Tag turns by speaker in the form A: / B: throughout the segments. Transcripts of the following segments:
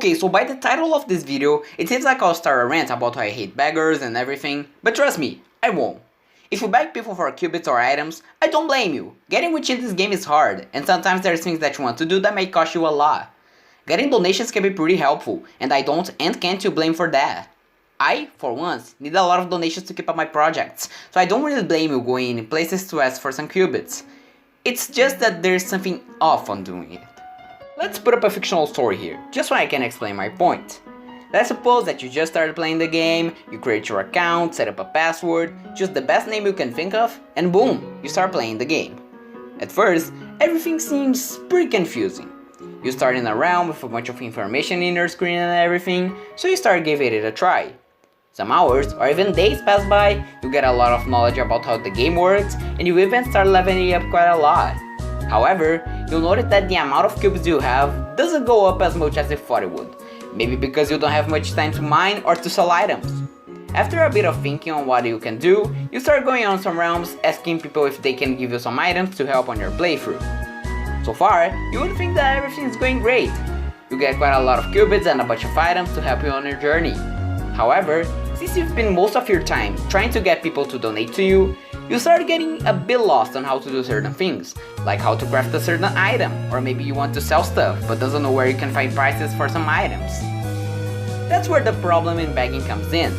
A: Okay, so by the title of this video, it seems like I'll start a rant about how I hate beggars and everything, but trust me, I won't. If you beg people for qubits or items, I don't blame you. Getting rich in this game is hard, and sometimes there's things that you want to do that may cost you a lot. Getting donations can be pretty helpful, and I don't and can't you blame for that. I, for once, need a lot of donations to keep up my projects, so I don't really blame you going in places to ask for some qubits. It's just that there's something off on doing it. Let's put up a fictional story here, just so I can explain my point. Let's suppose that you just started playing the game, you create your account, set up a password, choose the best name you can think of, and boom, you start playing the game. At first, everything seems pretty confusing. You start in a realm with a bunch of information in your screen and everything, so you start giving it a try. Some hours or even days pass by, you get a lot of knowledge about how the game works, and you even start leveling up quite a lot. However, you'll notice that the amount of cubes you have doesn't go up as much as you thought it would. Maybe because you don't have much time to mine or to sell items. After a bit of thinking on what you can do, you start going on some realms asking people if they can give you some items to help on your playthrough. So far, you would think that everything is going great. You get quite a lot of qubits and a bunch of items to help you on your journey. However, since you've spent most of your time trying to get people to donate to you, you start getting a bit lost on how to do certain things, like how to craft a certain item, or maybe you want to sell stuff but doesn't know where you can find prices for some items. That's where the problem in begging comes in.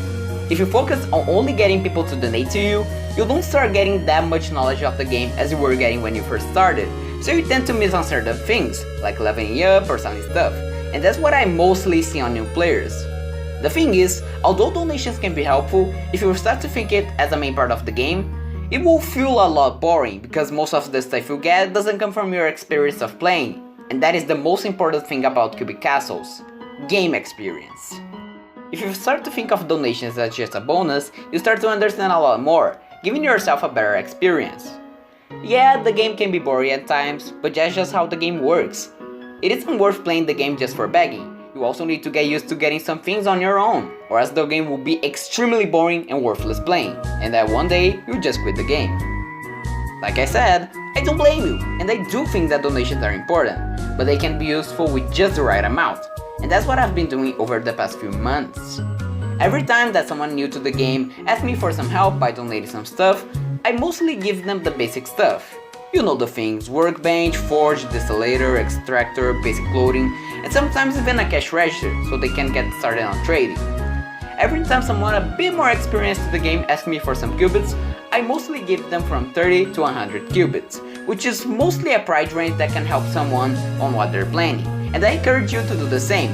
A: If you focus on only getting people to donate to you, you don't start getting that much knowledge of the game as you were getting when you first started, so you tend to miss on certain things, like leveling up or selling stuff, and that's what I mostly see on new players. The thing is, although donations can be helpful, if you start to think it as a main part of the game, it will feel a lot boring because most of the stuff you get doesn't come from your experience of playing, and that is the most important thing about cubic castles: game experience. If you start to think of donations as just a bonus, you start to understand a lot more, giving yourself a better experience. Yeah, the game can be boring at times, but that's just how the game works. It isn't worth playing the game just for begging. You also need to get used to getting some things on your own, or else the game will be extremely boring and worthless playing, and that one day you just quit the game. Like I said, I don't blame you, and I do think that donations are important, but they can be useful with just the right amount, and that's what I've been doing over the past few months. Every time that someone new to the game asks me for some help by donating some stuff, I mostly give them the basic stuff. You know the things: workbench, forge, distillator, extractor, basic clothing, and sometimes even a cash register so they can get started on trading. Every time someone a bit more experienced to the game asks me for some qubits, I mostly give them from 30 to 100 qubits, which is mostly a price range that can help someone on what they're planning, and I encourage you to do the same.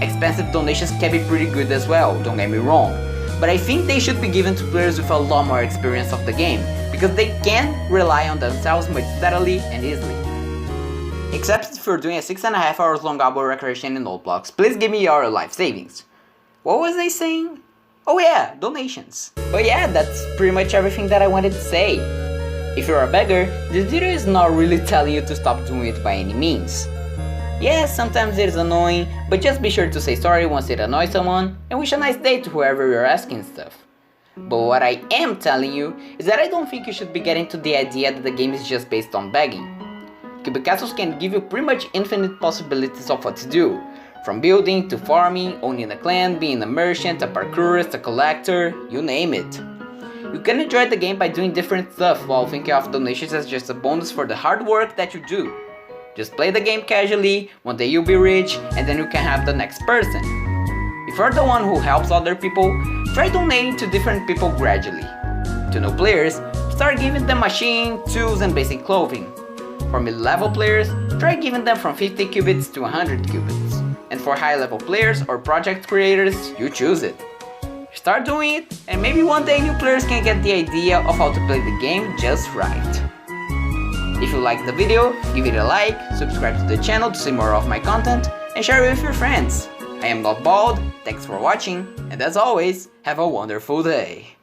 A: Expensive donations can be pretty good as well, don't get me wrong, but I think they should be given to players with a lot more experience of the game, because they can rely on themselves much steadily and easily. Except if you're doing a 6.5 hours long outdoor recreation in old blocks, please give me your life savings. What was I saying? Oh yeah, donations. But yeah, that's pretty much everything that I wanted to say. If you're a beggar, this video is not really telling you to stop doing it by any means. Yeah, sometimes it is annoying, but just be sure to say sorry once it annoys someone, and wish a nice day to whoever you're asking stuff. But what I am telling you is that I don't think you should be getting to the idea that the game is just based on begging. Cubic castles can give you pretty much infinite possibilities of what to do, from building to farming, owning a clan, being a merchant, a parkourist, a collector, you name it. You can enjoy the game by doing different stuff while thinking of donations as just a bonus for the hard work that you do. Just play the game casually, one day you'll be rich, and then you can have the next person. If you're the one who helps other people, try donating to different people gradually. To new players, start giving them machine, tools, and basic clothing. For mid-level players, try giving them from 50 qubits to 100 qubits. And for high-level players or project creators, you choose it. Start doing it, and maybe one day new players can get the idea of how to play the game just right. If you liked the video, give it a like, subscribe to the channel to see more of my content, and share it with your friends. I am not bald, thanks for watching, and as always, have a wonderful day.